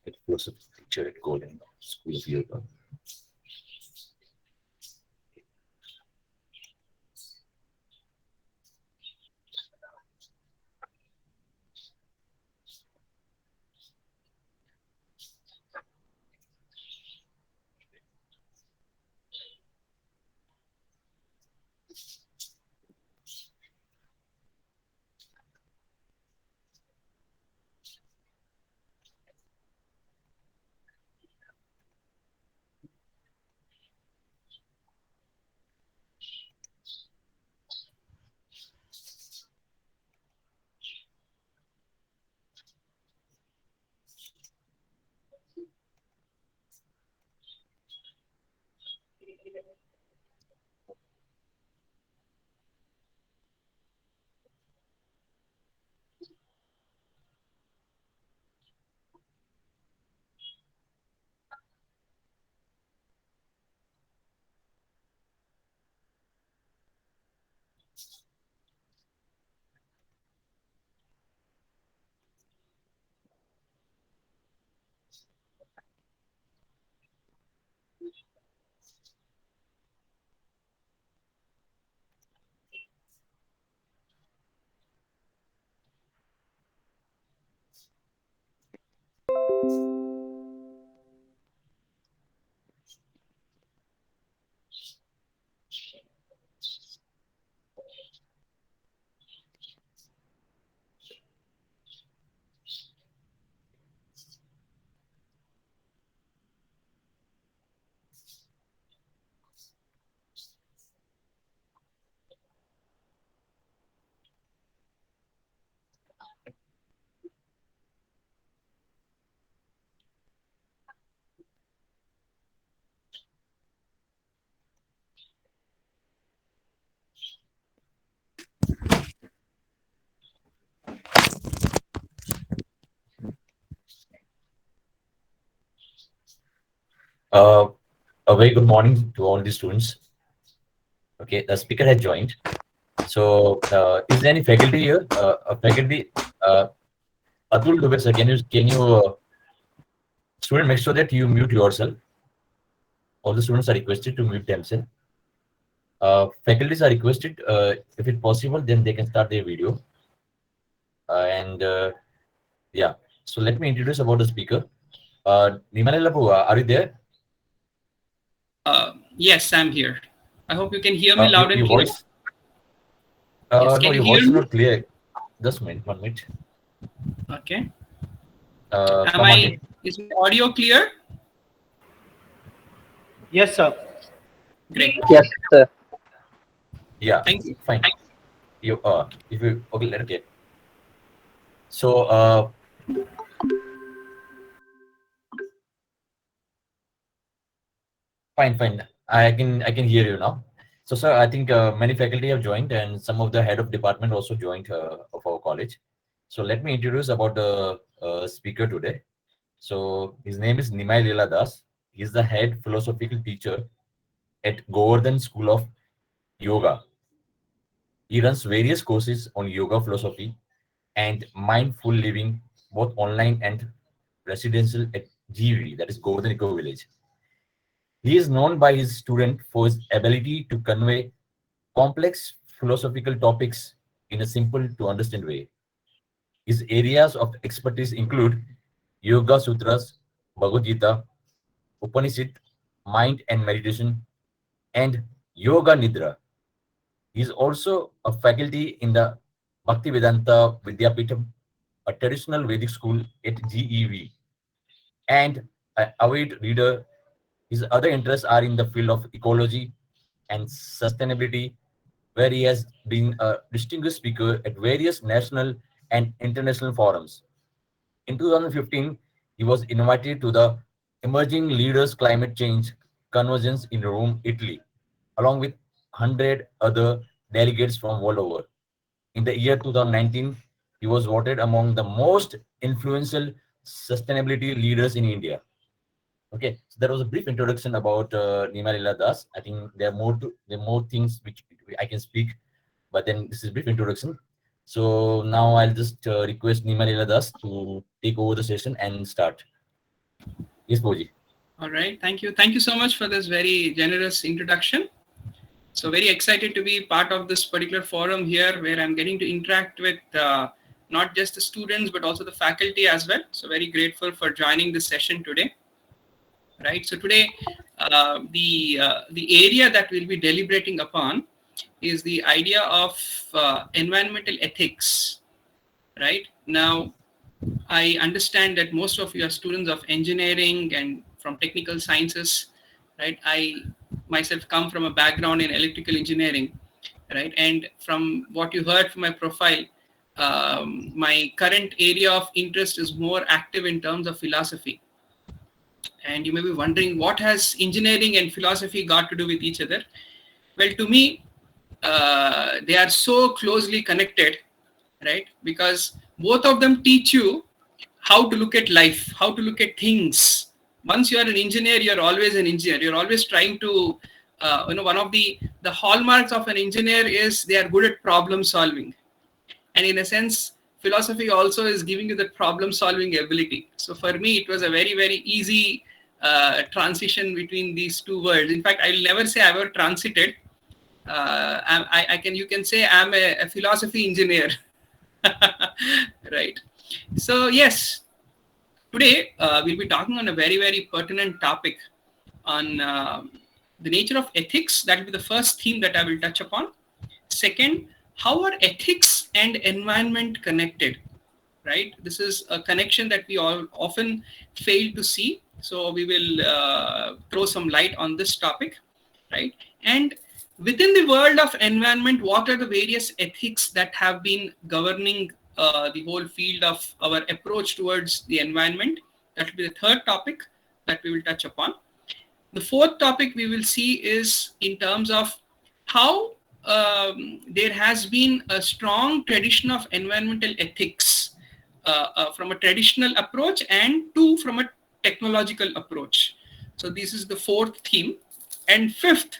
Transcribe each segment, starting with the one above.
at philosophy teacher at Golden School of Yoga. Uh, a very good morning to all the students. Okay, the speaker has joined. So, is there any faculty here? Faculty, Atul Dubey, sir, can you, student, make sure that you mute yourself. All the students are requested to mute themselves. Faculties are requested, if it's possible, then they can start their video. And yeah, so let me introduce about the speaker. Nimalila Bua, are you there? Yes, I'm here. I hope you can hear me loud and Your clear. voice, Yes, no, can you your hear voice is me? not clear. Just a minute, 1 minute. Okay. Come on in. Is my audio clear? Yes, sir. Great. Yes, sir. Yeah, Thank you. fine. You if you okay, let okay. So fine. I can hear you now. So sir, I think many faculty have joined and some of the head of department also joined of our college. So let me introduce about the speaker today. So his name is Nimai Leela Das. He's the head philosophical teacher at Govardhan School of Yoga. He runs various courses on yoga philosophy and mindful living, both online and residential at GV, that is Govardhan Eco Village. He is known by his student for his ability to convey complex philosophical topics in a simple to understand way. His areas of expertise include Yoga Sutras, Bhagavad Gita, Upanishad, mind and meditation, and Yoga Nidra. He is also a faculty in the Bhaktivedanta Vidyapeetham, a traditional Vedic school at GEV, and an avid reader. His other interests are in the field of ecology and sustainability, where he has been a distinguished speaker at various national and international forums. In 2015, he was invited to the Emerging Leaders Climate Change Convergence in Rome, Italy, along with 100 other delegates from all over. In the year 2019, he was voted among the most influential sustainability leaders in India. Okay, so that was a brief introduction about Nima Lila Das. I think there are more things which I can speak, but then this is a brief introduction. So now I'll just request Nima Lila Das to take over the session and start. Yes, Boji. All right. Thank you. Thank you so much for this very generous introduction. So very excited to be part of this particular forum here, where I'm getting to interact with not just the students but also the faculty as well. So very grateful for joining this session today. Right. So today, the area that we'll be deliberating upon is the idea of environmental ethics. Right now, I understand that most of you are students of engineering and from technical sciences, right? I myself come from a background in electrical engineering, right? And from what you heard from my profile, my current area of interest is more active in terms of philosophy. And you may be wondering, what has engineering and philosophy got to do with each other? Well, to me, they are so closely connected, right? Because both of them teach you how to look at life, how to look at things. Once you are an engineer, you're always an engineer. You're always trying to, one of the hallmarks of an engineer is they are good at problem solving. And in a sense, philosophy also is giving you that problem solving ability. So for me, it was a very, very easy transition between these two worlds. In fact, I'll never say I ever transited. You can say I'm a philosophy engineer. Right. So yes, today we'll be talking on a very, very pertinent topic on the nature of ethics. That will be the first theme that I will touch upon. Second, how are ethics and environment connected? Right. This is a connection that we all often fail to see. So we will throw some light on this topic. Right. And within the world of environment, what are the various ethics that have been governing the whole field of our approach towards the environment? That will be the third topic that we will touch upon. The fourth topic we will see is in terms of how there has been a strong tradition of environmental ethics from a traditional approach and two from a technological approach. So this is the fourth theme. And fifth,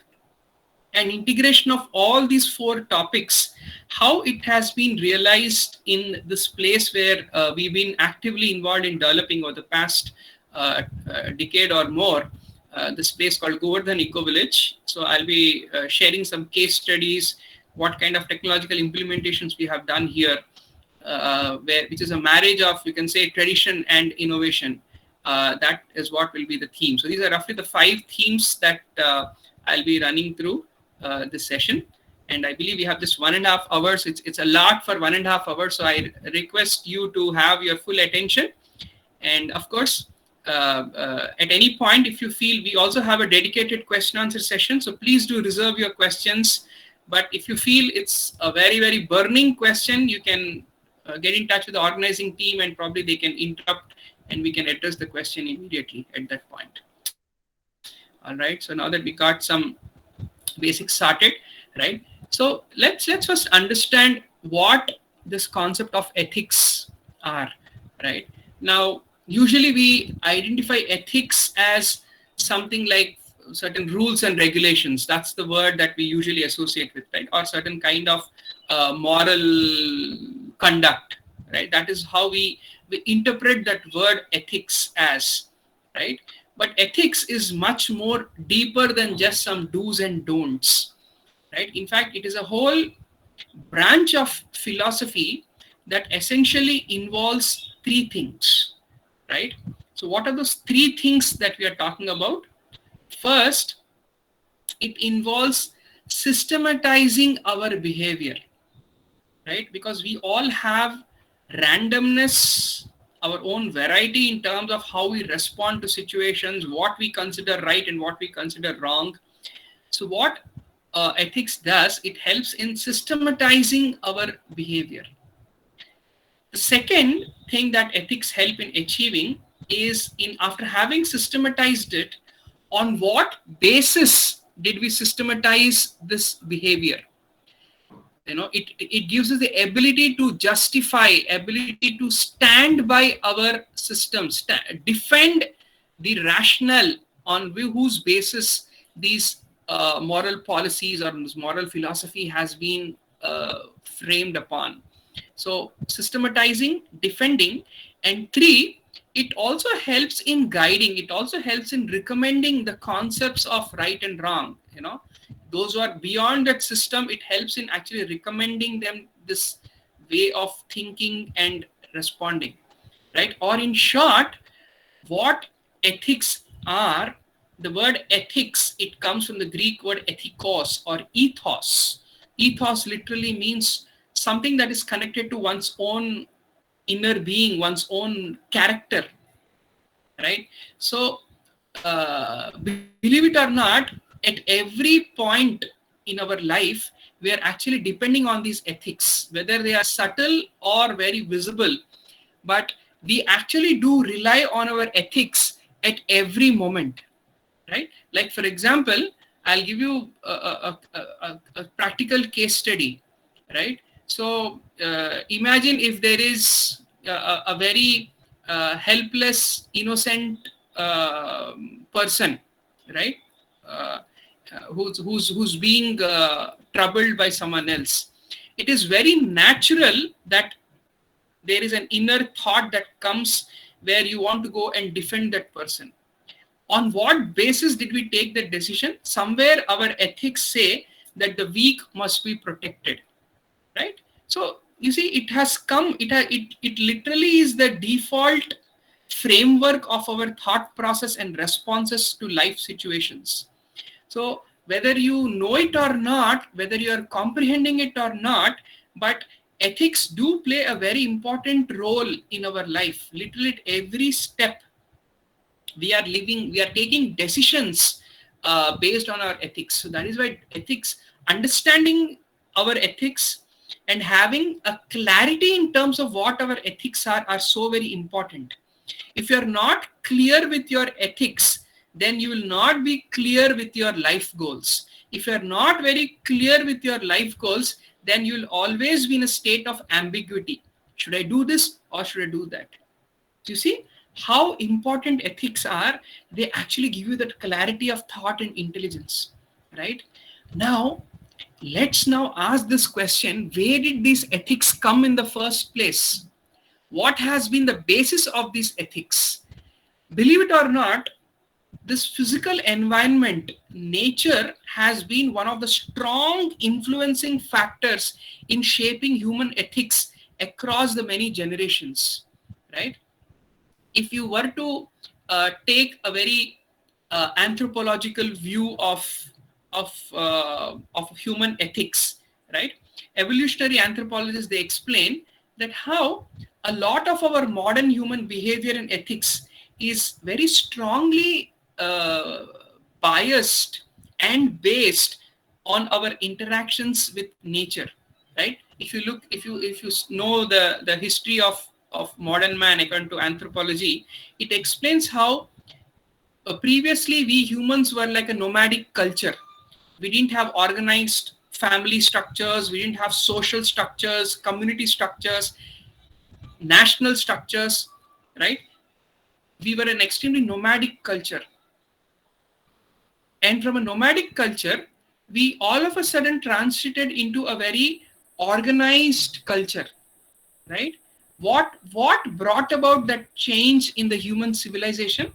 an integration of all these four topics, how it has been realized in this place where we've been actively involved in developing over the past decade or more, this place called Govardhan Eco Village. So I'll be sharing some case studies, what kind of technological implementations we have done here, which is a marriage of, you can say, tradition and innovation. That is what will be the theme. So these are roughly the 5 themes that I'll be running through this session. And I believe we have just 1.5 hours. It's a lot for 1.5 hours. So I request you to have your full attention. And of course, at any point, if you feel, we also have a dedicated question answer session. So please do reserve your questions. But if you feel it's a very, very burning question, you can get in touch with the organizing team and probably they can interrupt and we can address the question immediately at that point. All right. So now that we got some basics started, right? So let's first understand what this concept of ethics are, right? Now, usually we identify ethics as something like certain rules and regulations. That's the word that we usually associate with, right? Or certain kind of moral conduct, right? That is how we interpret that word ethics as, right? But ethics is much more deeper than just some do's and don'ts, right? In fact, it is a whole branch of philosophy that essentially involves 3 things, right? So what are those 3 things that we are talking about? First, it involves systematizing our behavior, right? Because we all have randomness, our own variety in terms of how we respond to situations, what we consider right and what we consider wrong. So what ethics does, it helps in systematizing our behavior. The second thing that ethics help in achieving is, in after having systematized it, on what basis did we systematize this behavior? You know, it gives us the ability to justify, ability to stand by our systems, defend the rationale on whose basis these moral policies or this moral philosophy has been framed upon. So systematizing, defending, and 3, it also helps in guiding, it also helps in recommending the concepts of right and wrong. Those who are beyond that system, it helps in actually recommending them this way of thinking and responding, right? Or in short, what ethics are, the word ethics, it comes from the Greek word ethikos or ethos. Ethos literally means something that is connected to one's own inner being, one's own character, right? So, believe it or not, at every point in our life, we are actually depending on these ethics, whether they are subtle or very visible, but we actually do rely on our ethics at every moment, right? Like, for example, I'll give you a practical case study, right? So imagine if there is a very helpless, innocent person, right? Uh, who's being troubled by someone else. It is very natural that there is an inner thought that comes where you want to go and defend that person. On what basis did we take that decision? Somewhere our ethics say that the weak must be protected, right? So you see, it has come, it literally is the default framework of our thought process and responses to life situations. So whether you know it or not, whether you are comprehending it or not, but ethics do play a very important role in our life. Literally at every step we are living, we are taking decisions based on our ethics. So that is why ethics, understanding our ethics and having a clarity in terms of what our ethics are so very important. If you are not clear with your ethics, then you will not be clear with your life goals. If you are not very clear with your life goals, then you will always be in a state of ambiguity. Should I do this or should I do that? So you see how important ethics are. They actually give you that clarity of thought and intelligence, right? Now, let's now ask this question: where did these ethics come in the first place? What has been the basis of these ethics? Believe it or not, this physical environment, nature, has been one of the strong influencing factors in shaping human ethics across the many generations, right? If you were to take a very anthropological view of human ethics, right? Evolutionary anthropologists, they explain that how a lot of our modern human behavior and ethics is very strongly biased and based on our interactions with nature, right? If you look, if you know the history of modern man according to anthropology, it explains how previously we humans were like a nomadic culture. We didn't have organized family structures, we didn't have social structures, community structures, national structures, right? We were an extremely nomadic culture. And from a nomadic culture, we all of a sudden transited into a very organized culture, right? What brought about that change in the human civilization?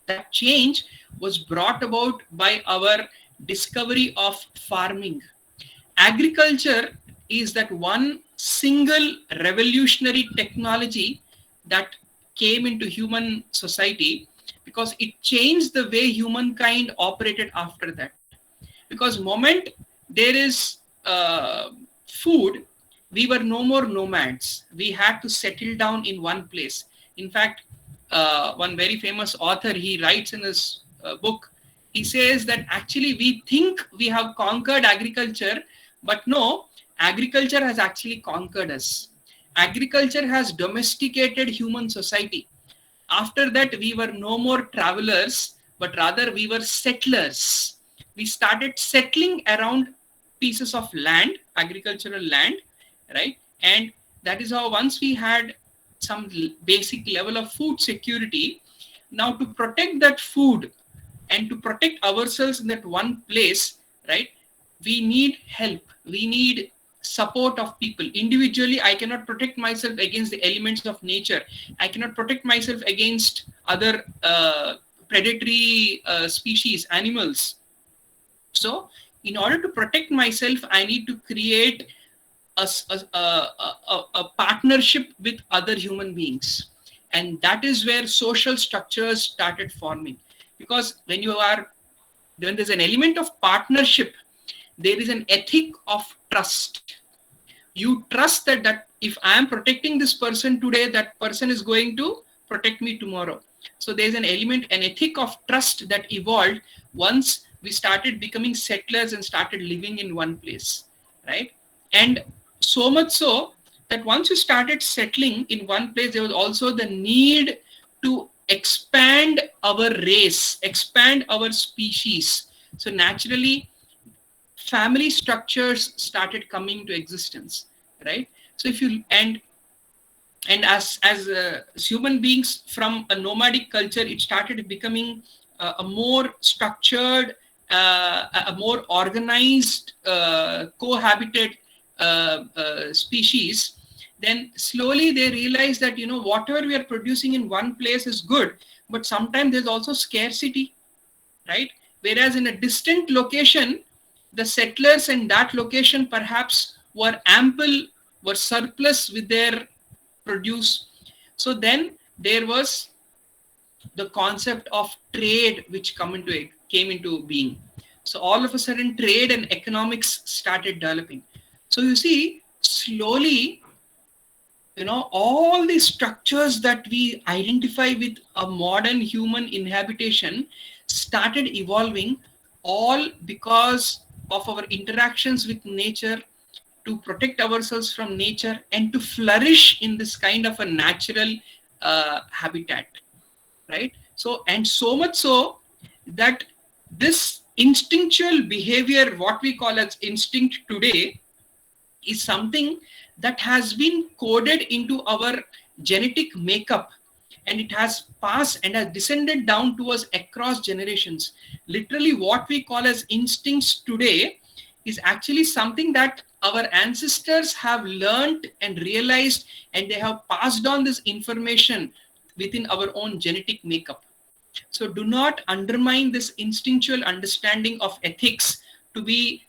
That change was brought about by our discovery of farming. Agriculture is that one single revolutionary technology that came into human society, because it changed the way humankind operated after that. Because moment there is food, we were no more nomads. We had to settle down in one place. In fact, one very famous author, he writes in his book, he says that actually we think we have conquered agriculture, but no, agriculture has actually conquered us. Agriculture has domesticated human society. After that, we were no more travelers, but rather we were settlers. We started settling around pieces of land, agricultural land, right? And that is how once we had some basic level of food security, now to protect that food and to protect ourselves in that one place, right? We need help. We need support of people. Individually, I cannot protect myself against the elements of nature. I cannot protect myself against other predatory species, animals. So in order to protect myself, I need to create a partnership with other human beings. And that is where social structures started forming. Because when there's an element of partnership, there is an ethic of trust. You trust that if I am protecting this person today, that person is going to protect me tomorrow. So there's an ethic of trust that evolved once we started becoming settlers and started living in one place, right? And so much so that once you started settling in one place, there was also the need to expand our race, expand our species. So naturally, family structures started coming to existence, right? So if you and as human beings from a nomadic culture, it started becoming a more structured, a more organized, cohabited species. Then slowly they realize that whatever we are producing in one place is good, but sometimes there's also scarcity, right? Whereas in a distant location, the settlers in that location perhaps were surplus with their produce. So then there was the concept of trade which came into being. So all of a sudden trade and economics started developing. So you see, slowly, all these structures that we identify with a modern human inhabitation started evolving, all because of our interactions with nature, to protect ourselves from nature and to flourish in this kind of a natural habitat, right? So, and so much so that this instinctual behavior, what we call as instinct today, is something that has been coded into our genetic makeup, and it has passed and has descended down to us across generations. Literally, what we call as instincts today is actually something that our ancestors have learned and realized, and they have passed on this information within our own genetic makeup. So do not undermine this instinctual understanding of ethics to be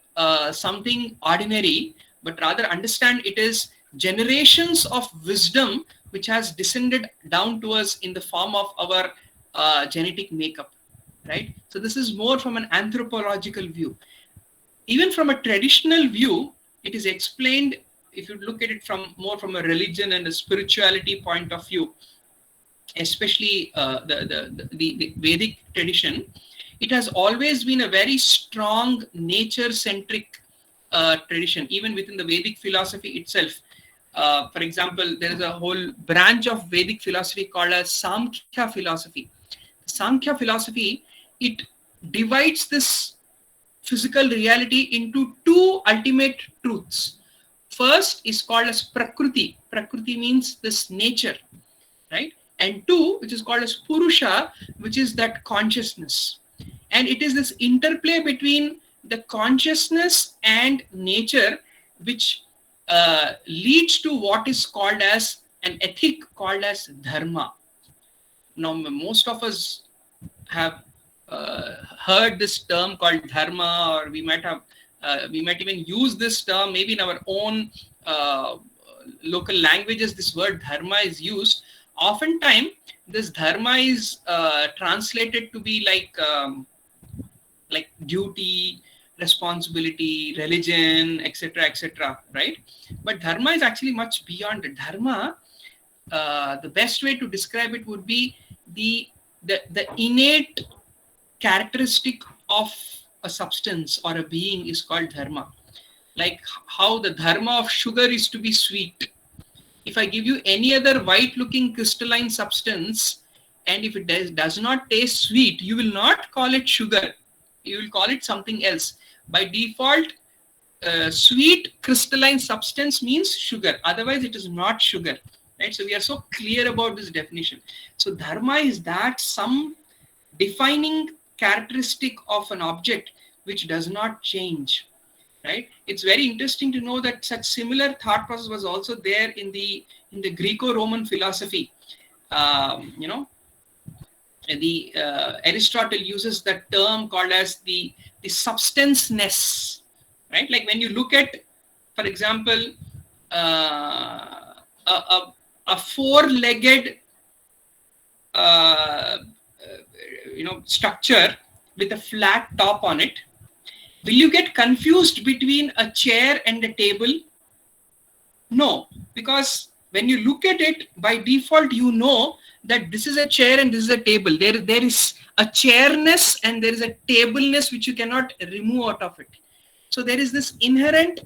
something ordinary, but rather understand it is generations of wisdom which has descended down to us in the form of our genetic makeup, right? So this is more from an anthropological view. Even from a traditional view, it is explained, if you look at it from a religion and a spirituality point of view, especially the Vedic tradition, it has always been a very strong nature-centric tradition, even within the Vedic philosophy itself. For example, there is a whole branch of Vedic philosophy called as Samkhya philosophy. Samkhya philosophy, it divides this physical reality into two ultimate truths. First is called as Prakriti. Prakriti means this nature, right? And two, which is called as Purusha, which is that consciousness. And it is this interplay between the consciousness and nature which leads to what is called as an ethic called as dharma. Now, most of us have heard this term called dharma, or we might even use this term maybe in our own local languages. This word dharma is used. Oftentimes, this dharma is translated to be like duty, responsibility, religion, etc., right? But dharma is actually much beyond it. Dharma, the best way to describe it would be the innate characteristic of a substance or a being is called dharma. Like how the dharma of sugar is to be sweet. If I give you any other white looking crystalline substance, and if it does not taste sweet, you will not call it sugar. You will call it something else. By default, sweet crystalline substance means sugar. Otherwise, it is not sugar. Right? So we are so clear about this definition. So dharma is that some defining characteristic of an object which does not change. right? It's very interesting to know that such similar thought process was also there in the Greco-Roman philosophy. You know, the Aristotle uses the term called as the substanceness, right? Like when you look at, for example, a four-legged structure with a flat top on it, will you get confused between a chair and a table? No, because when you look at it, by default, you know that this is a chair and this is a table. There is a chairness and there is a tableness which you cannot remove out of it. So there is this inherent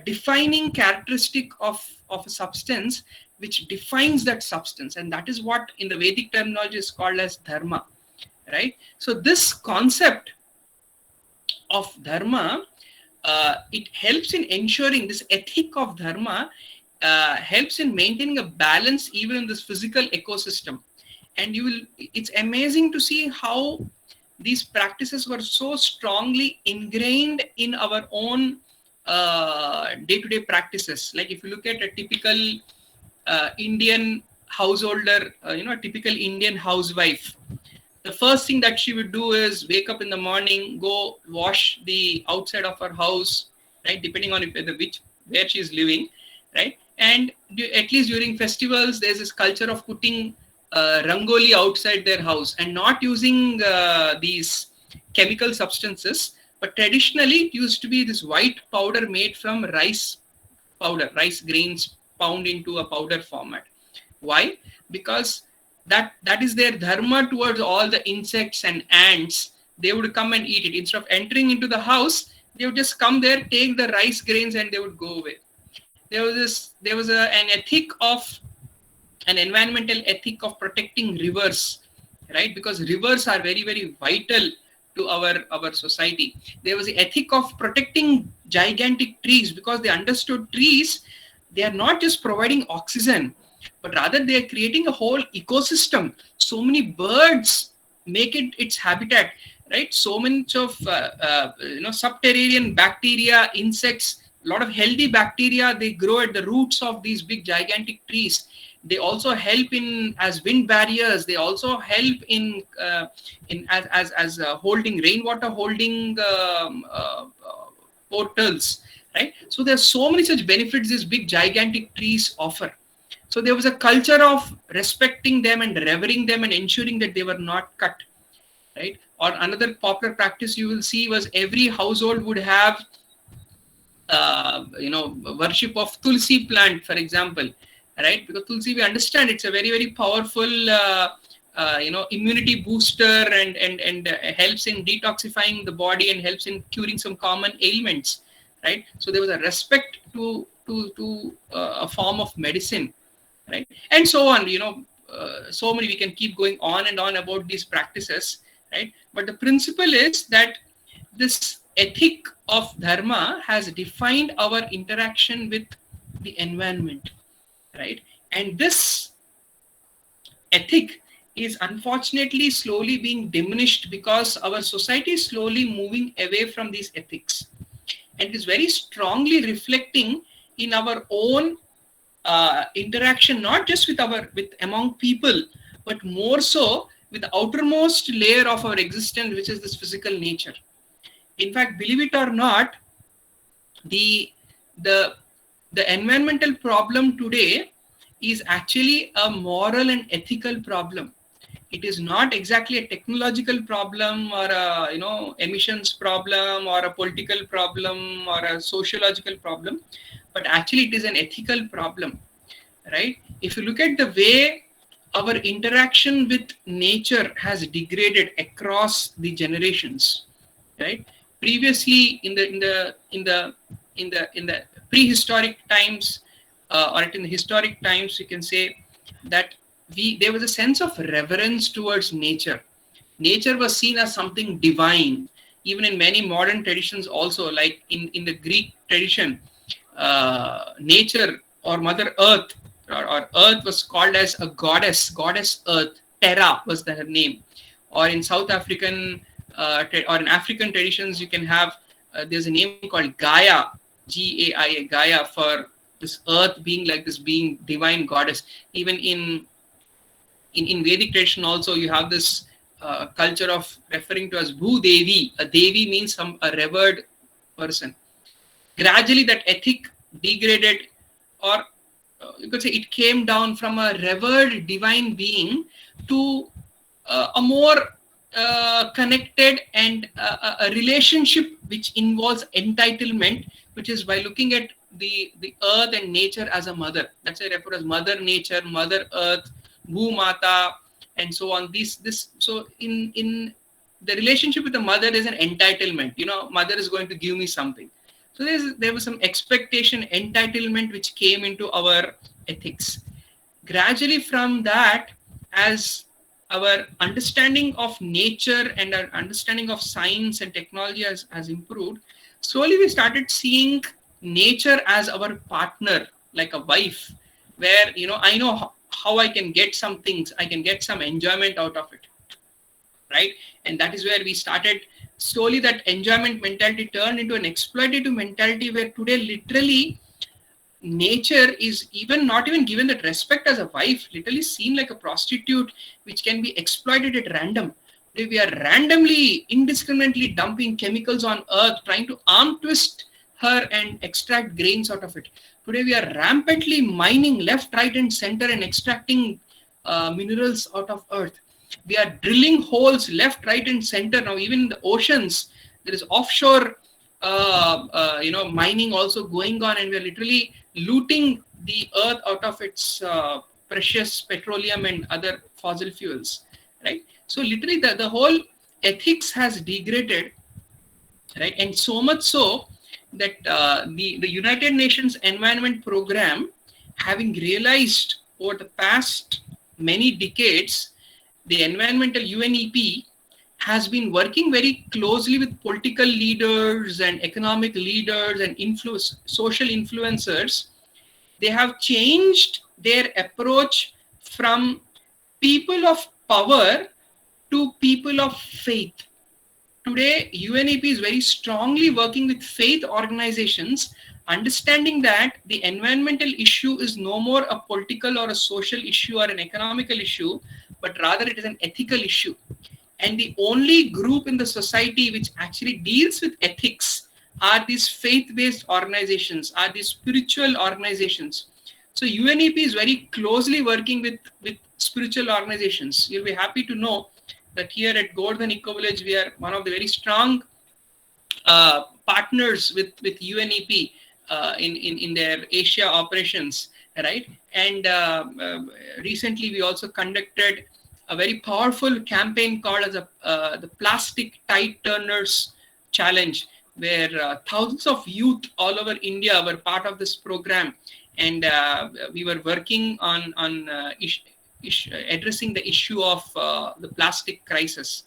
defining characteristic of a substance which defines that substance, and that is what in the Vedic terminology is called as dharma, right? So this concept of dharma, it helps in ensuring this ethic of dharma helps in maintaining a balance even in this physical ecosystem. And it's amazing to see how these practices were so strongly ingrained in our own day-to-day practices. Like if you look at a typical Indian householder, a typical Indian housewife, the first thing that she would do is wake up in the morning, go wash the outside of her house, right? Depending on where she is living, right? And at least during festivals, there's this culture of putting rangoli outside their house and not using these chemical substances. But traditionally, it used to be this white powder made from rice powder, rice grains pound into a powder format. Why? Because that is their dharma towards all the insects and ants. They would come and eat it. Instead of entering into the house, they would just come there, take the rice grains, and they would go away. There was an environmental ethic of protecting rivers, right? Because rivers are very, very vital to our society. There was the ethic of protecting gigantic trees, because they understood trees, they are not just providing oxygen, but rather they are creating a whole ecosystem. So many birds make it its habitat, right? So much of subterranean bacteria, insects, a lot of healthy bacteria, they grow at the roots of these big gigantic trees. They also help in as wind barriers. They also help in holding rainwater, holding portals, right? So there's so many such benefits these big gigantic trees offer. So there was a culture of respecting them and revering them and ensuring that they were not cut, right? Or another popular practice you will see was every household would have worship of tulsi plant, for example, right? Because tulsi, we understand it's a very, very powerful immunity booster and helps in detoxifying the body and helps in curing some common ailments, right? So there was a respect to a form of medicine, right? And so on, so many, we can keep going on and on about these practices, right? But the principle is that this ethic of dharma has defined our interaction with the environment, right? And this ethic is unfortunately slowly being diminished because our society is slowly moving away from these ethics, and it is very strongly reflecting in our own interaction, not just with among people, but more so with the outermost layer of our existence, which is this physical nature. In fact, believe it or not, the environmental problem today is actually a moral and ethical problem. It is not exactly a technological problem or a emissions problem or a political problem or a sociological problem, but actually it is an ethical problem, right? If you look at the way our interaction with nature has degraded across the generations, right? Previously, in the prehistoric times or in the historic times, you can say that there was a sense of reverence towards nature. Nature was seen as something divine. Even in many modern traditions also, like in the Greek tradition, nature or Mother Earth or Earth was called as a goddess Earth. Terra was her name. Or in South African or in African traditions, you can have there's a name called Gaia, Gaia, Gaia, for this earth being like this being divine goddess. Even in Vedic tradition also, you have this culture of referring to as Bhu Devi. A Devi means a revered person. Gradually that ethic degraded, or you could say it came down from a revered divine being to a more connected and a relationship which involves entitlement, which is by looking at the earth and nature as a mother. That's why I refer as Mother Nature, Mother Earth, Bhu Mata, and so on. So in the relationship with the mother is an entitlement. Mother is going to give me something. So there was some expectation, entitlement, which came into our ethics. Gradually from that, as our understanding of nature and our understanding of science and technology has improved, slowly we started seeing nature as our partner, like a wife, where, I know how I can get some things, I can get some enjoyment out of it, right? And that is where we started. Slowly that enjoyment mentality turned into an exploitative mentality, where today literally nature is not even given that respect as a wife, literally seen like a prostitute which can be exploited at random. Today we are randomly, indiscriminately dumping chemicals on earth, trying to arm twist her and extract grains out of it. Today we are rampantly mining left, right and center and extracting minerals out of earth. We are drilling holes left, right and center. Now even in the oceans, there is offshore mining also going on, and we are literally looting the earth out of its precious petroleum and other fossil fuels, right? So literally the whole ethics has degraded, right? And so much so that the United Nations Environment Program, having realized over the past many decades, the environmental UNEP has been working very closely with political leaders and economic leaders and social influencers. They have changed their approach from people of power to people of faith. Today, UNEP is very strongly working with faith organizations, understanding that the environmental issue is no more a political or a social issue or an economical issue, but rather it is an ethical issue. And the only group in the society which actually deals with ethics are these faith-based organizations, are these spiritual organizations. So UNEP is very closely working with spiritual organizations. You'll be happy to know that here at Govardhan Eco Village, we are one of the very strong partners with UNEP in their Asia operations, right? And recently we also conducted a very powerful campaign called as the Plastic Tide Turners Challenge, where thousands of youth all over India were part of this program, and we were working on addressing the issue of the plastic crisis.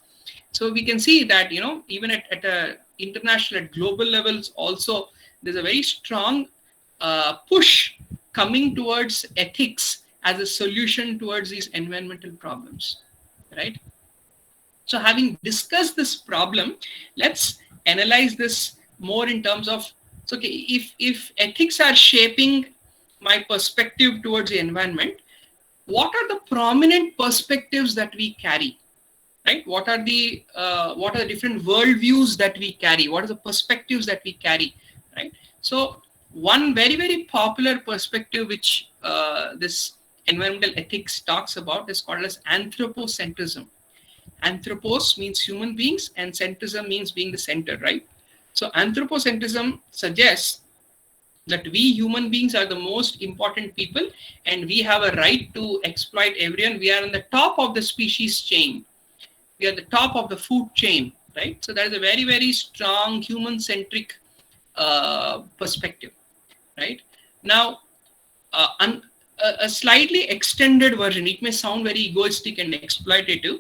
So we can see that even at a international, at global levels also, there's a very strong push coming towards ethics as a solution towards these environmental problems, right? So having discussed this problem, let's analyze this more in terms of, so okay, if ethics are shaping my perspective towards the environment, what are the prominent perspectives that we carry, right? What are the different worldviews that we carry? What are the perspectives that we carry, right? So one very, very popular perspective which this environmental ethics talks about is called as anthropocentrism. Anthropos means human beings and centrism means being the center, right? So anthropocentrism suggests that we human beings are the most important people and we have a right to exploit everyone. We are on the top of the species chain. We are the top of the food chain, right? So that is a very, very strong human-centric perspective, right? Now, a slightly extended version, it may sound very egoistic and exploitative,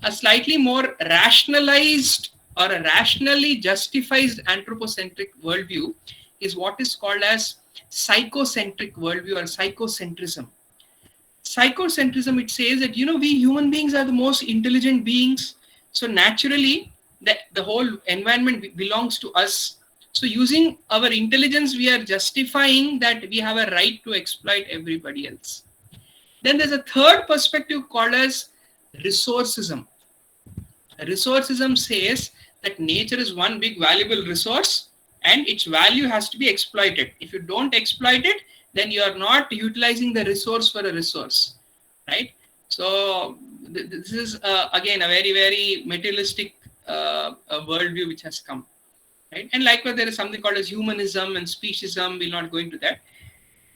a slightly more rationalized or a rationally justified anthropocentric worldview is what is called as psychocentric worldview or psychocentrism. Psychocentrism, it says that, we human beings are the most intelligent beings. So naturally, the whole environment belongs to us. So using our intelligence, we are justifying that we have a right to exploit everybody else. Then there's a third perspective called as resourcism. Resourcism says that nature is one big valuable resource and its value has to be exploited. If you don't exploit it, then you are not utilizing the resource for a resource, right? So this is again a very, very materialistic worldview which has come, right? And likewise, there is something called as humanism and speciesism. We'll not go into that.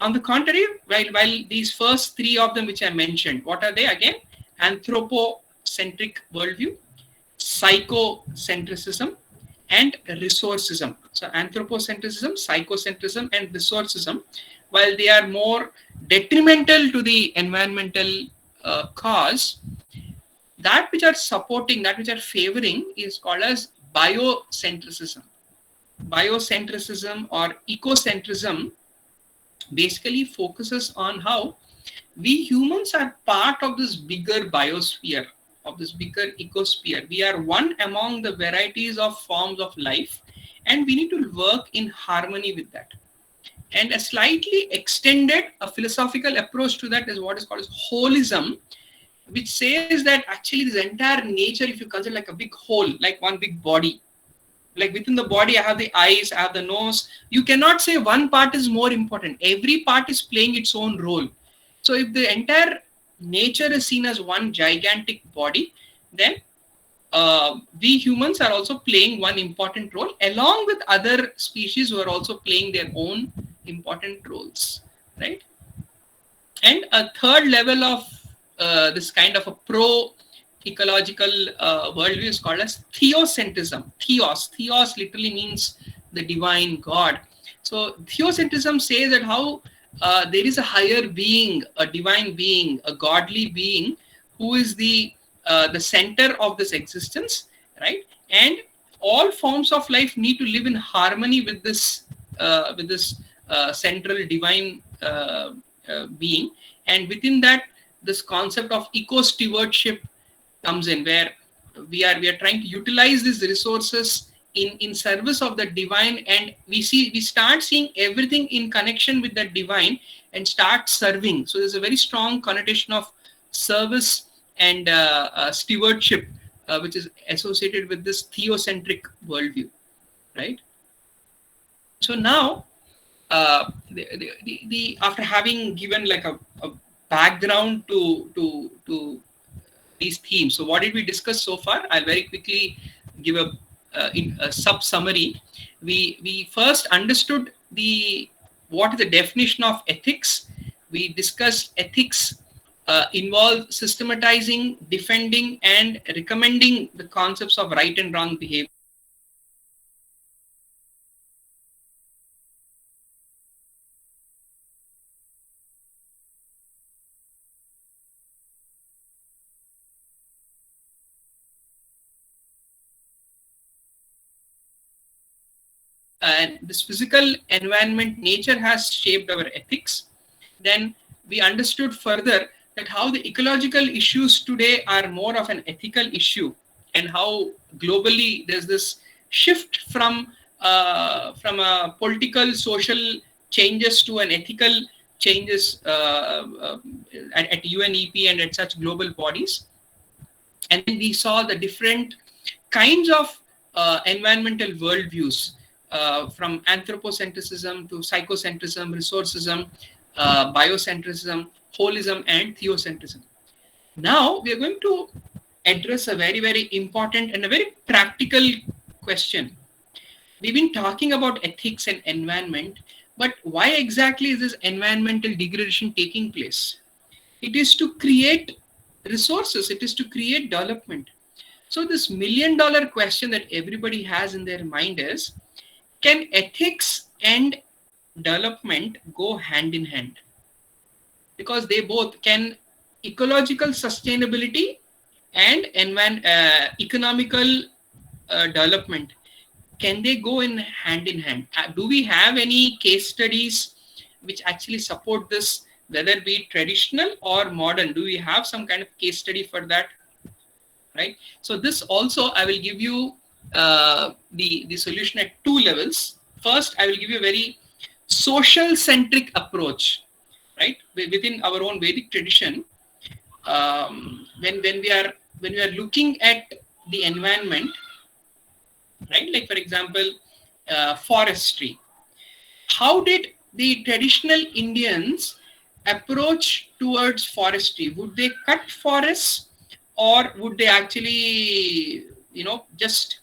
On the contrary, while these first three of them which I mentioned, what are they again? Anthropocentric worldview, psychocentrism, and resourcism. So anthropocentrism, psychocentrism, and resourcism, while they are more detrimental to the environmental cause, that which are supporting, that which are favoring is called as biocentrism. Biocentrism or ecocentrism basically focuses on how we humans are part of this bigger biosphere, of this bigger ecosphere. We are one among the varieties of forms of life, and we need to work in harmony with that. And a slightly extended, a philosophical approach to that is what is called as holism, which says that actually this entire nature, if you consider like a big whole, like one big body, like within the body, I have the eyes, I have the nose. You cannot say one part is more important. Every part is playing its own role. So if the entire nature is seen as one gigantic body, then we humans are also playing one important role along with other species who are also playing their own important roles, right? And a third level of this kind of a pro-ecological worldview is called as theocentrism. Theos literally means the divine God. So theocentrism says that how there is a higher being, a divine being, a godly being who is the center of this existence, right? And all forms of life need to live in harmony with this central divine being. And within that, this concept of eco-stewardship comes in, where we are trying to utilize these resources in service of the divine, and we start seeing everything in connection with the divine and start serving. So there's a very strong connotation of service and stewardship which is associated with this theocentric worldview, right? So now after having given like a background to these themes, so what did we discuss so far? I'll very quickly give a sub summary. We first understood what is the definition of ethics. We discussed ethics involve systematizing, defending, and recommending the concepts of right and wrong behavior. And this physical environment, nature has shaped our ethics. Then we understood further that how the ecological issues today are more of an ethical issue, and how globally there's this shift from a political, social changes to an ethical changes at UNEP and at such global bodies. And then we saw the different kinds of environmental worldviews, from anthropocentrism to psychocentrism, resourcism, biocentrism, holism, and theocentrism. Now we are going to address a very, very important and a very practical question. We've been talking about ethics and environment, but why exactly is this environmental degradation taking place? It is to create resources, it is to create development. So this $1 million question that everybody has in their mind is, can ethics and development go hand in hand? Because they both can. Ecological sustainability and economical development, can they go in hand? Do we have any case studies which actually support this, whether it be traditional or modern? Do we have some kind of case study for that, right? So this also, I will give you the solution at two levels. First, I will give you a very social centric approach, right? Within our own Vedic tradition, when we are looking at the environment, right? Like for example, forestry. How did the traditional Indians approach towards forestry? Would they cut forests, or would they actually, just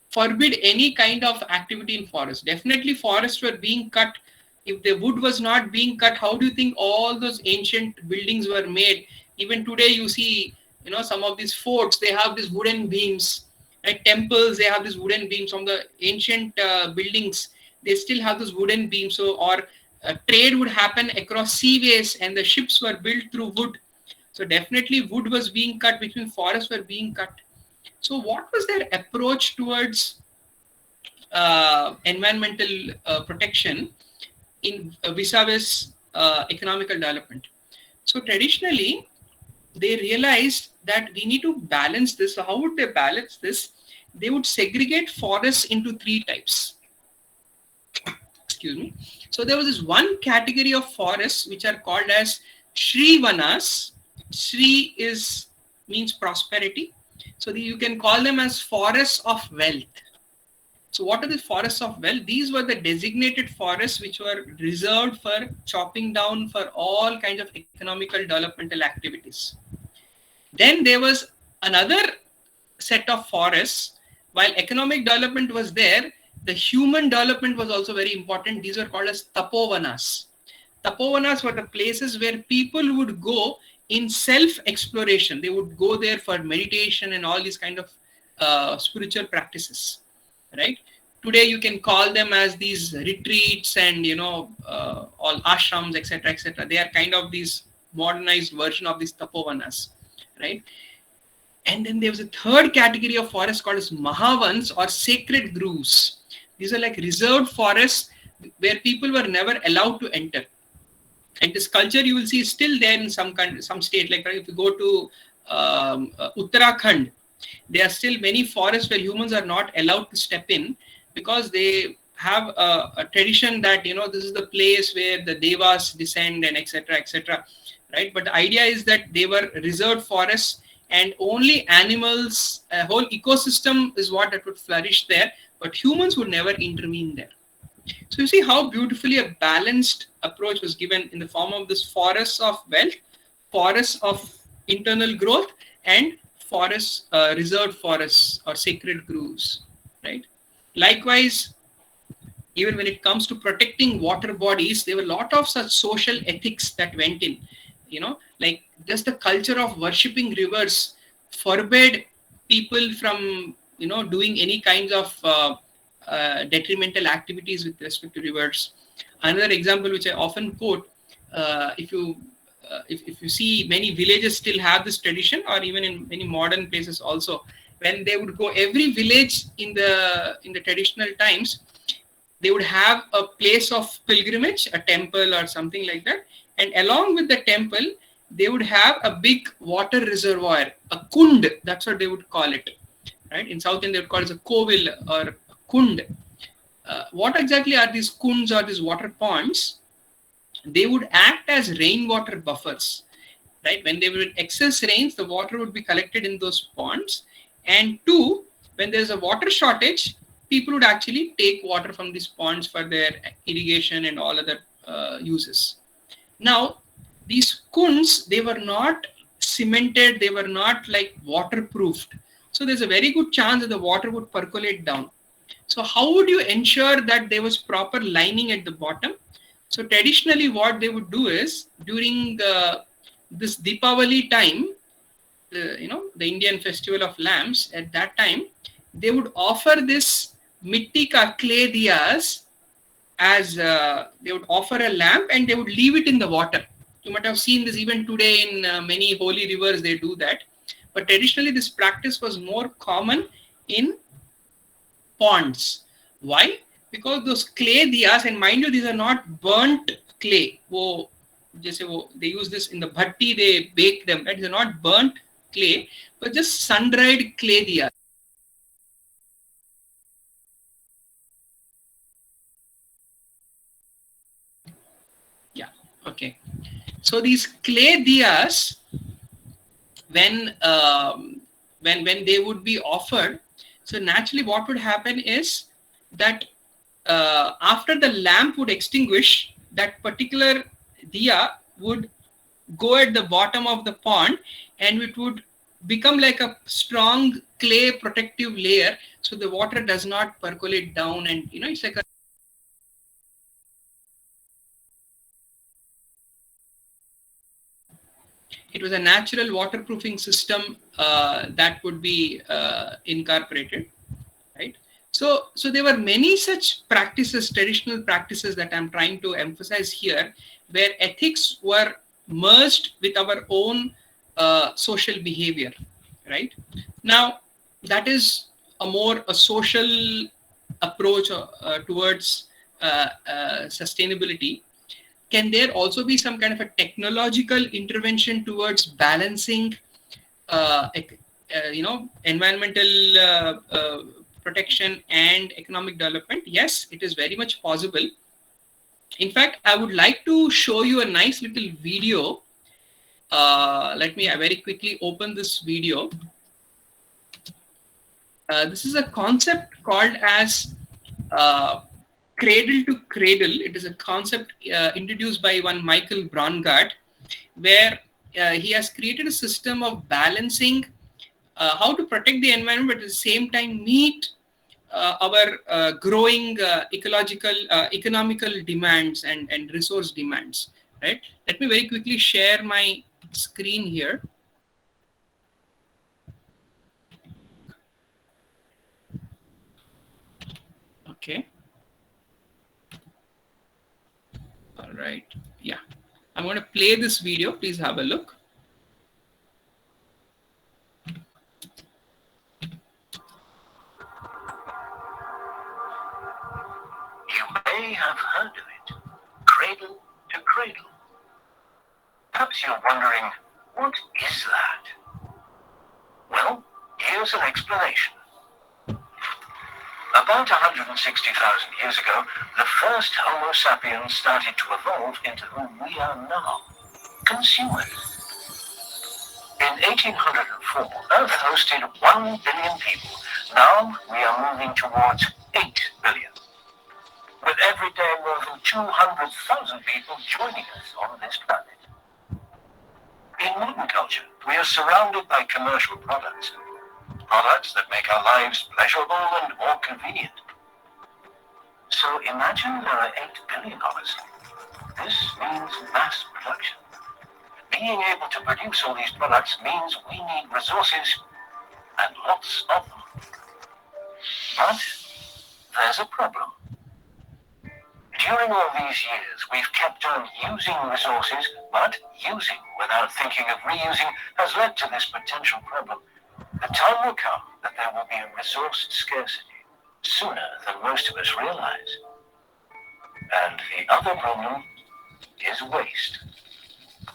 forbid any kind of activity in forest? Definitely forests were being cut. If the wood was not being cut, how do you think all those ancient buildings were made? Even today you see, some of these forts, they have these wooden beams. Right? Temples, they have these wooden beams. From the ancient buildings, they still have those wooden beams. So, or trade would happen across seaways, and the ships were built through wood. So definitely wood was being cut, which means forests were being cut. So what was their approach towards environmental protection in vis-a-vis economical development? So traditionally, they realized that we need to balance this. So how would they balance this? They would segregate forests into three types. Excuse me. So there was this one category of forests which are called as Shri Vanas. Shri means prosperity. So you can call them as forests of wealth. So what are the forests of wealth? These were the designated forests which were reserved for chopping down for all kinds of economical developmental activities. Then there was another set of forests. While economic development was there, the human development was also very important. These were called as Tapovanas. Tapovanas were the places where people would go in self-exploration. They would go there for meditation and all these kind of spiritual practices, right? Today you can call them as these retreats and all ashrams, etc., etc. They are kind of these modernized version of these Tapovanas, right? And then there was a third category of forest called as Mahavans, or sacred groves. These are like reserved forests where people were never allowed to enter. And this culture you will see is still there in some country, some state. Like if you go to Uttarakhand, there are still many forests where humans are not allowed to step in, because they have a tradition that this is the place where the devas descend and etc., etc., right? But the idea is that they were reserved forests, and only animals, a whole ecosystem is what that would flourish there, but humans would never intervene there. So you see how beautifully a balanced approach was given in the form of this forests of wealth, forests of internal growth, and forests, reserved forests or sacred groves, right? Likewise, even when it comes to protecting water bodies, there were a lot of such social ethics that went in, like just the culture of worshipping rivers forbade people from, doing any kinds of detrimental activities with respect to rivers. Another example which I often quote, if you see, many villages still have this tradition, or even in many modern places also, when they would go, every village in the traditional times, they would have a place of pilgrimage, a temple or something like that, and along with the temple they would have a big water reservoir, a kund, that's what they would call it, right? In South India they would call it a kovil or a kund. What exactly are these kunds or these water ponds? They would act as rainwater buffers, right? When there were excess rains, the water would be collected in those ponds. And two, when there's a water shortage, people would actually take water from these ponds for their irrigation and all other uses. Now, these kunds, they were not cemented, they were not like waterproofed. So there's a very good chance that the water would percolate down. So how would you ensure that there was proper lining at the bottom? So traditionally what they would do is, during this Deepavali time, the Indian festival of lamps, at that time, they would offer this mitti ka clay diyas, as they would offer a lamp and they would leave it in the water. You might have seen this even today in many holy rivers, they do that. But traditionally this practice was more common in ponds. Why? Because those clay diyas, and mind you, these are not burnt clay. They use this in the bhatti, they bake them, right? These are not burnt clay, but just sun-dried clay diyas. Okay. So these clay diyas, when they would be offered, so naturally what would happen is that after the lamp would extinguish, that particular diya would go at the bottom of the pond, and it would become like a strong clay protective layer, so the water does not percolate down, and it's like a it was a natural waterproofing system that would be incorporated, right? So there were many such practices, traditional practices, that I'm trying to emphasize here, where ethics were merged with our own social behavior, right? Now, that is a social approach towards sustainability. Can there also be some kind of a technological intervention towards balancing environmental protection and economic development? Yes, it is very much possible. In fact, I would like to show you a nice little video. Let me very quickly open this video. This is a concept called as cradle to cradle. It is a concept introduced by one Michael Braungart, where he has created a system of balancing how to protect the environment, but at the same time meet our growing ecological, economical demands and resource demands. Right. Let me very quickly share my screen here. Okay. All right. Yeah. I'm going to play this video. Please have a look. You may have heard of it, cradle to cradle. Perhaps you're wondering, what is that? Well, here's an explanation. About 160,000 years ago, the first Homo sapiens started to evolve into who we are now, consumers. In 1804, Earth hosted 1 billion people. Now we are moving towards 8 billion. With every day more than 200,000 people joining us on this planet. In modern culture, we are surrounded by commercial products. Products that make our lives pleasurable and more convenient. So imagine there are 8 billion of us. This means mass production. Being able to produce all these products means we need resources, and lots of them. But there's a problem. During all these years, we've kept on using resources, but using without thinking of reusing has led to this potential problem. The time will come that there will be a resource scarcity sooner than most of us realize. And the other problem is waste.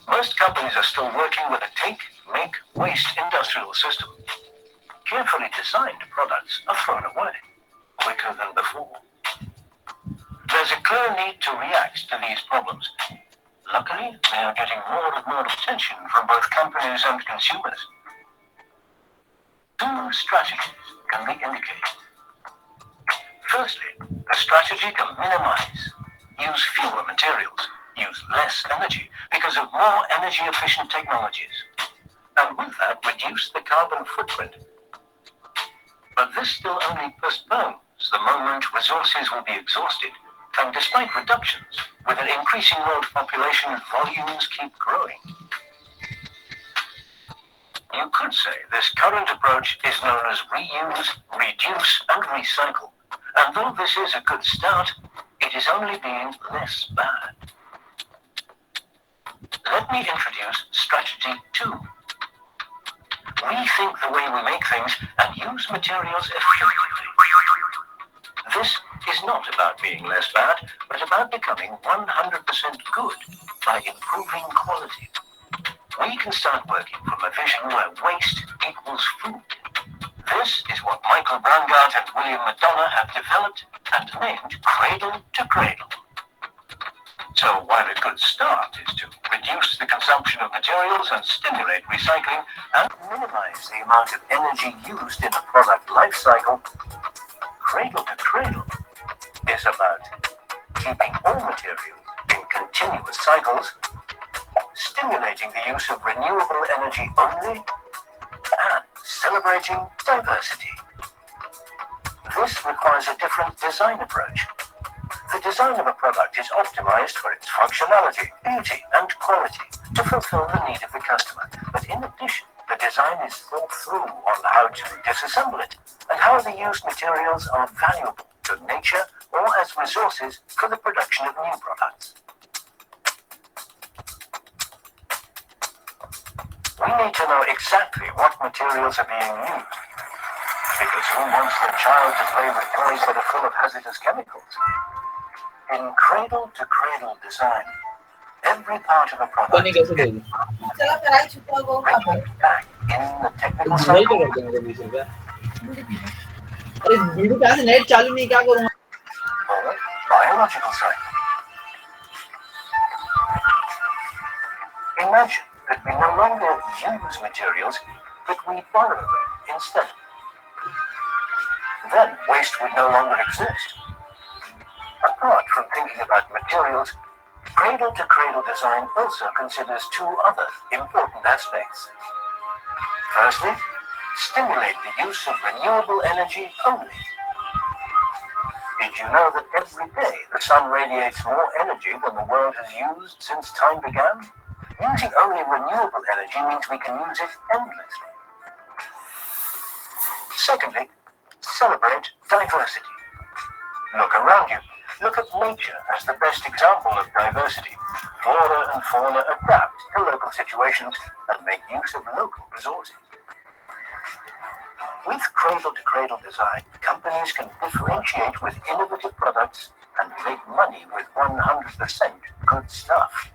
Most companies are still working with a take, make, waste industrial system. Carefully designed products are thrown away quicker than before. There's a clear need to react to these problems. Luckily, they are getting more and more attention from both companies and consumers. 2 strategies can be indicated. Firstly, the strategy to minimize, use fewer materials, use less energy because of more energy-efficient technologies, and with that reduce the carbon footprint. But this still only postpones the moment resources will be exhausted, and despite reductions, with an increasing world population, volumes keep growing. You could say this current approach is known as reuse, reduce, and recycle. And though this is a good start, it is only being less bad. Let me introduce strategy 2. Rethink the way we make things and use materials efficiently. This is not about being less bad, but about becoming 100% good by improving quality. We can start working from a vision where waste equals food. This is what Michael Braungart and William McDonough have developed and named Cradle to Cradle. So while a good start is to reduce the consumption of materials and stimulate recycling and minimize the amount of energy used in a product life cycle, Cradle to Cradle is about keeping all materials in continuous cycles, stimulating the use of renewable energy only, and celebrating diversity. This requires a different design approach. The design of a product is optimized for its functionality, beauty, and quality to fulfill the need of the customer. But in addition, the design is thought through on how to disassemble it and how the used materials are valuable to nature or as resources for the production of new products. We need to know exactly what materials are being used, because who wants their child to play with toys that are full of hazardous chemicals? In cradle-to-cradle design, every part of a product is कैसे regularly back in the technical नहीं cycle तो करते हैं 20 रुपया अरे video कहाँ से net चालू नहीं क्या करूँगा or biological cycle. Imagine that we no longer use materials, but we borrow them instead. Then waste would no longer exist. Apart from thinking about materials, cradle-to-cradle design also considers two other important aspects. Firstly, stimulate the use of renewable energy only. Did you know that every day the sun radiates more energy than the world has used since time began? Using only renewable energy means we can use it endlessly. Secondly, celebrate diversity. Look around you. Look at nature as the best example of diversity. Flora and fauna adapt to local situations and make use of local resources. With cradle-to-cradle design, companies can differentiate with innovative products and make money with 100% good stuff.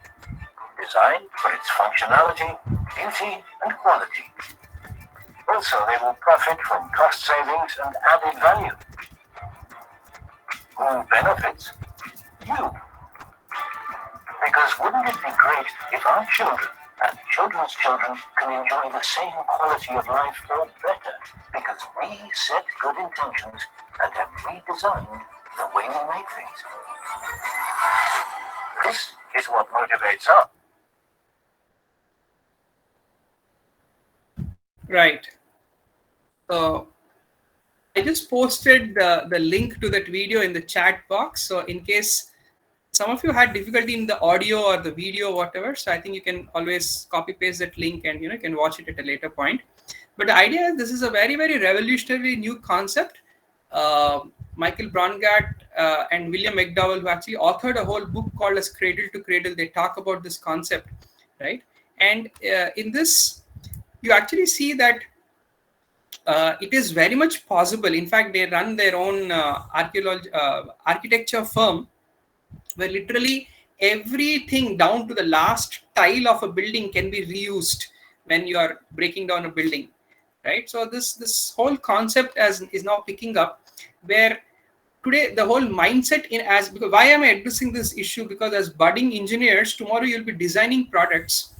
Designed for its functionality, beauty, and quality. Also, they will profit from cost savings and added value. Who benefits? You. Because wouldn't it be great if our children and children's children can enjoy the same quality of life or better because we set good intentions and have redesigned the way we make things. This is what motivates us. Right. So I just posted the link to that video in the chat box. So in case some of you had difficulty in the audio or the video, whatever, so I think you can always copy paste that link and you can watch it at a later point. But the idea is this is a very, very revolutionary new concept. Michael Braungart and William McDowell, who actually authored a whole book called as Cradle to Cradle, they talk about this concept, right? And in this, you actually see that it is very much possible. In fact, they run their own architecture firm where literally everything down to the last tile of a building can be reused when you are breaking down a building, right? So this whole concept is now picking up, where today the whole mindset because why am I addressing this issue? Because as budding engineers, tomorrow you'll be designing products.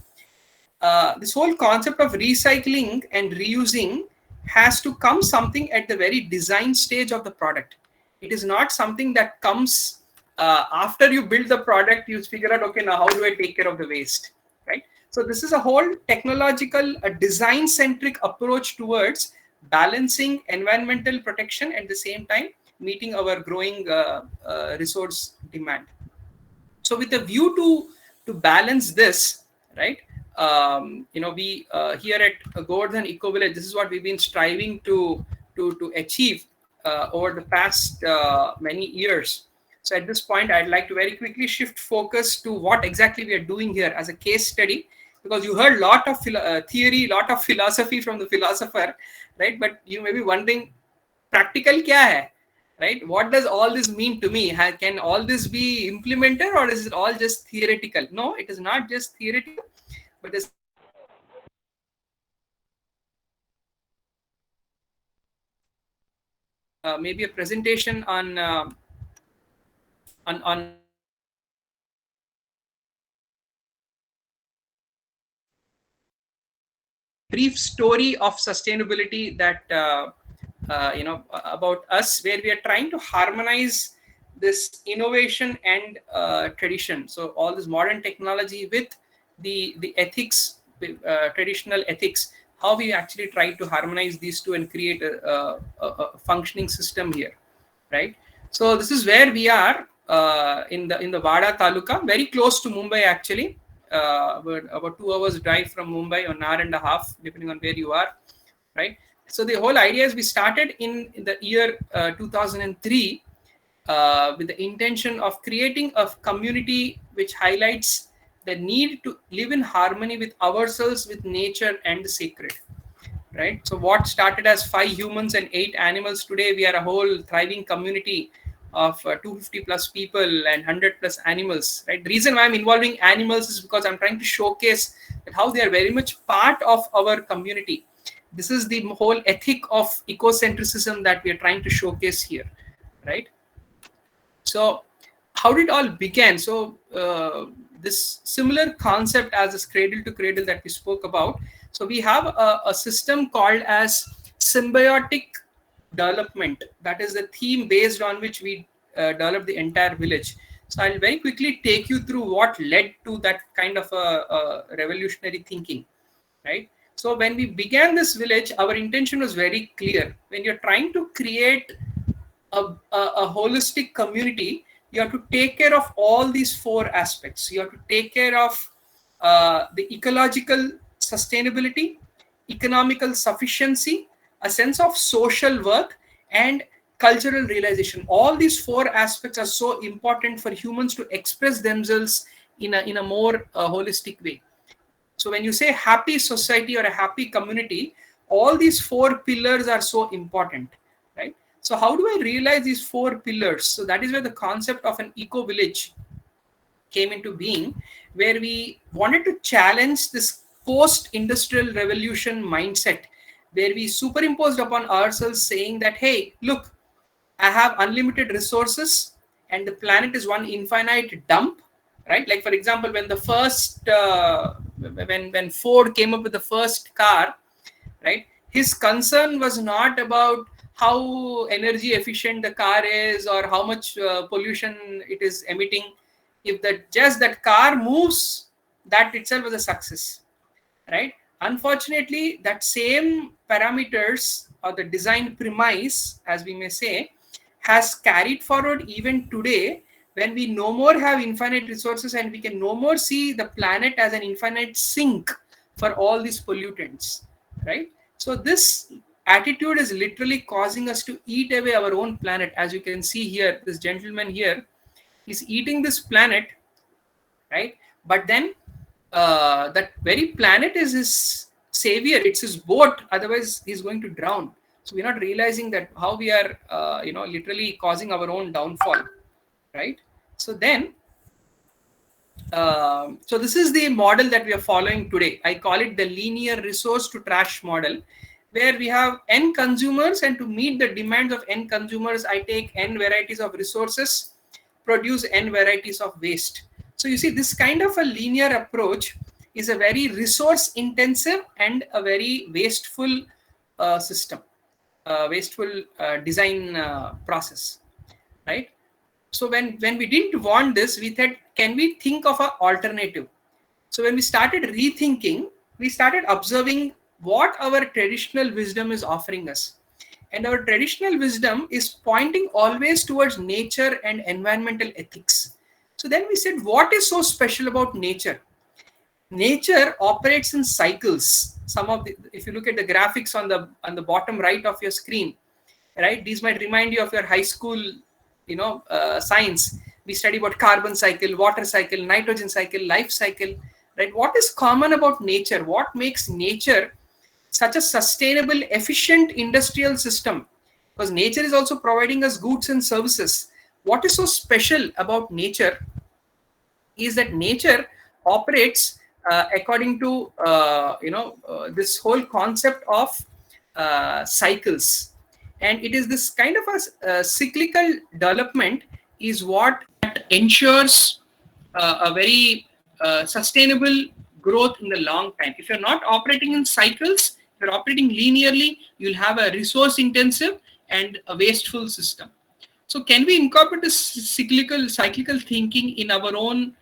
This whole concept of recycling and reusing has to come something at the very design stage of the product. It is not something that comes after you build the product. You figure out, okay, now how do I take care of the waste, right? So this is a whole technological, design-centric approach towards balancing environmental protection at the same time meeting our growing resource demand. So with a view to balance this, right? We here at Govardhan Eco Village, this is what we've been striving to achieve over the past many years. So at this point, I'd like to very quickly shift focus to what exactly we are doing here as a case study, because you heard a lot of theory, lot of philosophy from the philosopher, right? But you may be wondering, practical kya hai? Right? What does all this mean to me? Can all this be implemented, or is it all just theoretical? No, it is not just theoretical, but this maybe a presentation on brief story of sustainability that about us, where we are trying to harmonize this innovation and tradition. So all this modern technology with the ethics, traditional ethics, how we actually try to harmonize these two and create a functioning system here, right? So this is where we are in the Wada Taluka, very close to Mumbai actually. About 2 hours drive from Mumbai, or an hour and a half, depending on where you are, right? So the whole idea is we started in the year 2003 with the intention of creating a community which highlights the need to live in harmony with ourselves, with nature and the sacred, right? So what started as 5 humans and 8 animals, today we are a whole thriving community of 250 plus people and 100 plus animals, right? The reason why I'm involving animals is because I'm trying to showcase that how they are very much part of our community. This is the whole ethic of ecocentrism that we are trying to showcase here, right? So how did it all begin? So this similar concept as this cradle to cradle that we spoke about. So we have a system called as symbiotic development. That is the theme based on which we developed the entire village. So I'll very quickly take you through what led to that kind of a revolutionary thinking, right? So when we began this village, our intention was very clear. When you're trying to create a holistic community, you have to take care of all these 4 aspects. You have to take care of the ecological sustainability, economical sufficiency, a sense of social worth, and cultural realization. All these 4 aspects are so important for humans to express themselves in a more holistic way. So when you say happy society or a happy community, all these 4 pillars are so important, right? So how do I realize these 4 pillars? So that is where the concept of an eco village came into being, where we wanted to challenge this post-industrial revolution mindset, where we superimposed upon ourselves saying that, hey, look, I have unlimited resources and the planet is one infinite dump, right? Like for example, when the first when Ford came up with the first car, right, his concern was not about how energy efficient the car is or how much pollution it is emitting. If that car moves, that itself was a success, right? Unfortunately, that same parameters or the design premise, as we may say, has carried forward even today, when we no more have infinite resources and we can no more see the planet as an infinite sink for all these pollutants, right? So this attitude is literally causing us to eat away our own planet. As you can see here, this gentleman here is eating this planet, right? But then that very planet is his savior, it's his boat, otherwise he's going to drown. So we're not realizing that how we are literally causing our own downfall, right? So then so this is the model that we are following today. I call it the linear resource to trash model, where we have n consumers, and to meet the demands of n consumers, I take n varieties of resources, produce n varieties of waste. So you see, this kind of a linear approach is a very resource intensive and a very wasteful system, wasteful design process, right? So when we didn't want this, we thought, can we think of an alternative? So when we started rethinking, we started observing what our traditional wisdom is offering us. And our traditional wisdom is pointing always towards nature and environmental ethics. So then we said, what is so special about nature? Nature operates in cycles. If you look at the graphics on the bottom right of your screen, right, these might remind you of your high school, science. We study about carbon cycle, water cycle, nitrogen cycle, life cycle, right? What is common about nature? What makes nature such a sustainable, efficient industrial system? Because nature is also providing us goods and services. What is so special about nature is that nature operates according to this whole concept of cycles, and it is this kind of a cyclical development is what ensures a very sustainable growth in the long time. If you're not operating in cycles, if you're operating linearly, you'll have a resource intensive and a wasteful system. So can we incorporate this cyclical thinking in our own